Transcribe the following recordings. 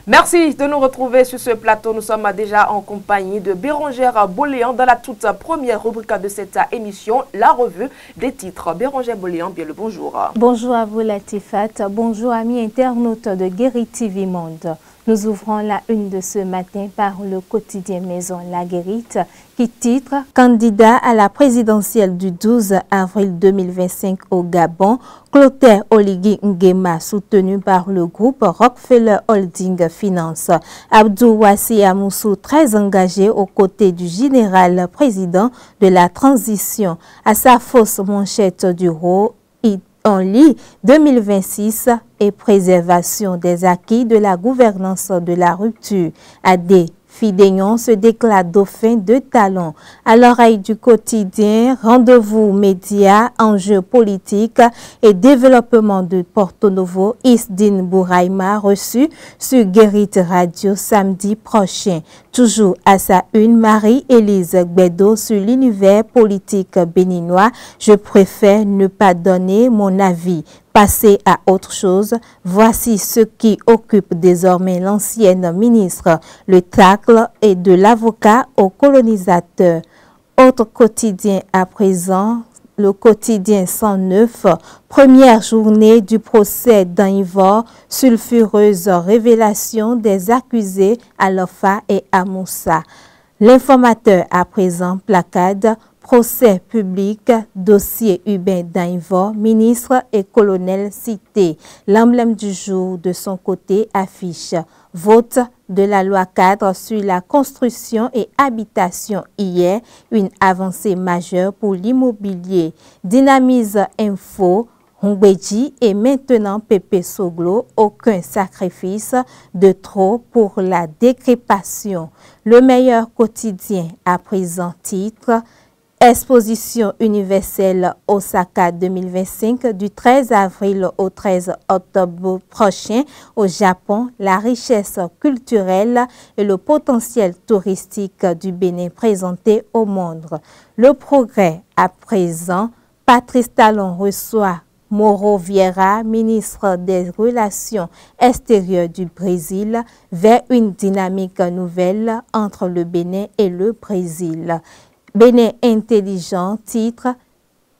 Merci de nous retrouver sur ce plateau. Nous sommes déjà en compagnie de Bérangère Boléan dans la toute première rubrique de cette émission, la revue des titres. Bérangère Boléan, bien le bonjour. Bonjour à vous Latifat, bonjour amis internautes de Guéri TV Monde. Nous ouvrons la une de ce matin par le quotidien Maison La Guérite qui titre « Candidat à la présidentielle du 12 avril 2025 au Gabon, Clotaire Oligui Nguema soutenu par le groupe Rockefeller Holding Finance. Abdou Wassi Amoussou très engagé aux côtés du général président de la transition. À sa fausse manchette du rôle, en lit 2026 et préservation des acquis de la gouvernance de la rupture. AD Fidéon se déclare dauphin de talent. À l'oreille du quotidien, rendez-vous médias, enjeux politiques et développement de Porto Novo, Isdine Bouraïma reçu sur Guérit Radio samedi prochain. Toujours à sa une, Marie-Élise Gbedo sur l'univers politique béninois. Je préfère ne pas donner mon avis. Passer à autre chose, voici ce qui occupe désormais l'ancienne ministre, le tacle et de l'avocat au colonisateur. Autre quotidien à présent, le quotidien 109, première journée du procès d'Anivor, sulfureuse révélation des accusés Alofa et Amoussa. L'informateur à présent placade, procès public, dossier Hubert Dainvor, ministre et colonel cité. L'emblème du jour de son côté affiche vote de la loi cadre sur la construction et habitation hier, une avancée majeure pour l'immobilier. Dynamise Info, Hongbeji et maintenant Pépé Soglo, aucun sacrifice de trop pour la décrépation. Le meilleur quotidien à présent titre Exposition universelle Osaka 2025 du 13 avril au 13 octobre prochain au Japon. La richesse culturelle et le potentiel touristique du Bénin présenté au monde. Le progrès à présent, Patrice Talon reçoit Mauro Vieira, ministre des Relations extérieures du Brésil, vers une dynamique nouvelle entre le Bénin et le Brésil. Bénin intelligent, titre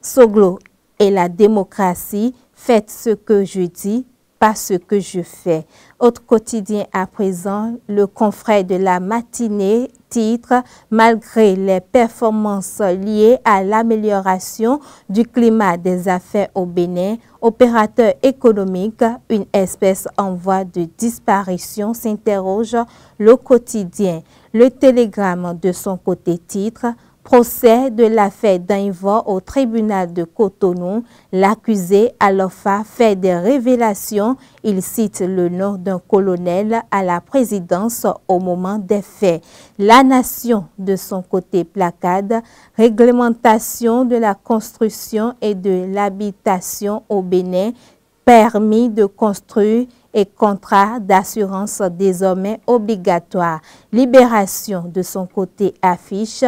Soglo et la démocratie, faites ce que je dis, pas ce que je fais. Autre quotidien à présent, le confrère de la matinée, titre malgré les performances liées à l'amélioration du climat des affaires au Bénin, opérateur économique, une espèce en voie de disparition, s'interroge le quotidien. Le télégramme de son côté titre procès de l'affaire d'Anivor au tribunal de Cotonou. L'accusé Alofa fait des révélations. Il cite le nom d'un colonel à la présidence au moment des faits. La Nation de son côté placade. Réglementation de la construction et de l'habitation au Bénin. Permis de construire et contrat d'assurance désormais obligatoire. Libération de son côté affiche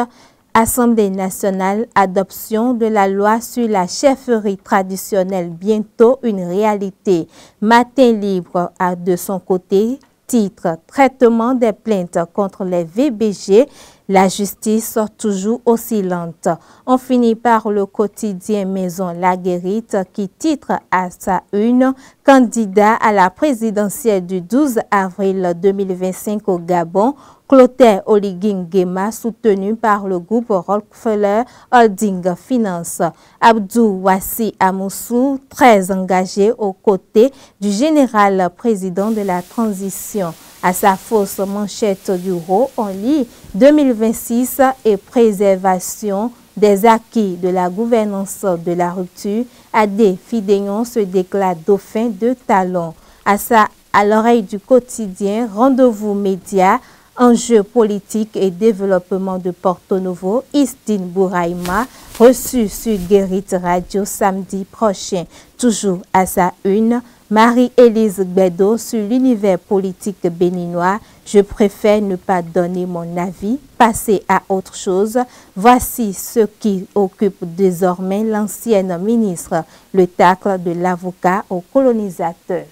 Assemblée nationale, adoption de la loi sur la chefferie traditionnelle, bientôt une réalité. Matin libre a de son côté, titre traitement des plaintes contre les VBG, la justice toujours oscillante. On finit par le quotidien Maison La Guérite qui titre à sa une candidat à la présidentielle du 12 avril 2025 au Gabon. Clotaire Oligui Nguema soutenu par le groupe Rockefeller Holding Finance. Abdou Wassi Amoussou très engagé aux côtés du général président de la transition. À sa fausse manchette du RO, on lit 2026 et préservation des acquis de la gouvernance de la rupture. AD Fidéon se déclare dauphin de talent. À l'oreille du quotidien, rendez-vous médias, enjeux politiques et développement de Porto Novo, Isdine Bouraïma, reçu sur Guérit Radio samedi prochain. Toujours à sa une, Marie-Élise Gbedo sur l'univers politique béninois. Je préfère ne pas donner mon avis, passer à autre chose. Voici ce qui occupe désormais l'ancienne ministre, le tacle de l'avocat au colonisateur.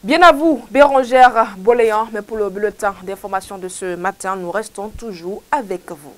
Bien à vous, Bérangère Boléan, mais pour le bulletin d'information de ce matin, nous restons toujours avec vous.